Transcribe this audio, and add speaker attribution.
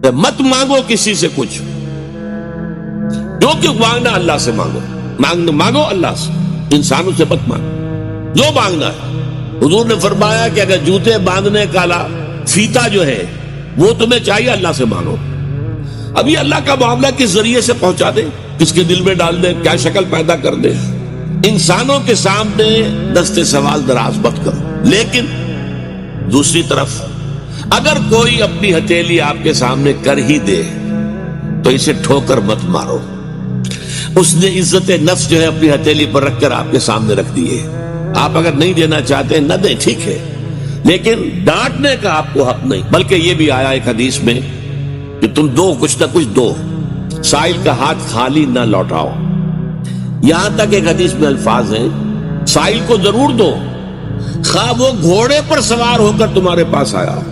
Speaker 1: مت مانگو کسی سے کچھ، جو کچھ مانگنا اللہ سے مانگو، مانگو اللہ سے، انسانوں سے مت مانگو جو مانگنا ہے۔ حضور نے فرمایا کہ اگر جوتے باندھنے کا فیتا جو ہے وہ تمہیں چاہیے، اللہ سے مانگو۔ اب یہ اللہ کا معاملہ کس ذریعے سے پہنچا دے، کس کے دل میں ڈال دے، کیا شکل پیدا کر دے، انسانوں کے سامنے دست سوال دراز مت کرو۔ لیکن دوسری طرف اگر کوئی اپنی ہتھیلی آپ کے سامنے کر ہی دے تو اسے ٹھوکر مت مارو۔ اس نے عزت نفس جو ہے اپنی ہتھیلی پر رکھ کر آپ کے سامنے رکھ دی ہے۔ آپ اگر نہیں دینا چاہتے نہ دیں، ٹھیک ہے، لیکن ڈانٹنے کا آپ کو حق نہیں۔ بلکہ یہ بھی آیا ایک حدیث میں کہ تم دو، کچھ نہ کچھ دو، سائل کا ہاتھ خالی نہ لوٹاؤ۔ یہاں تک ایک حدیث میں الفاظ ہیں سائل کو ضرور دو، خواہ وہ گھوڑے پر سوار ہو کر تمہارے پاس آیا ہو۔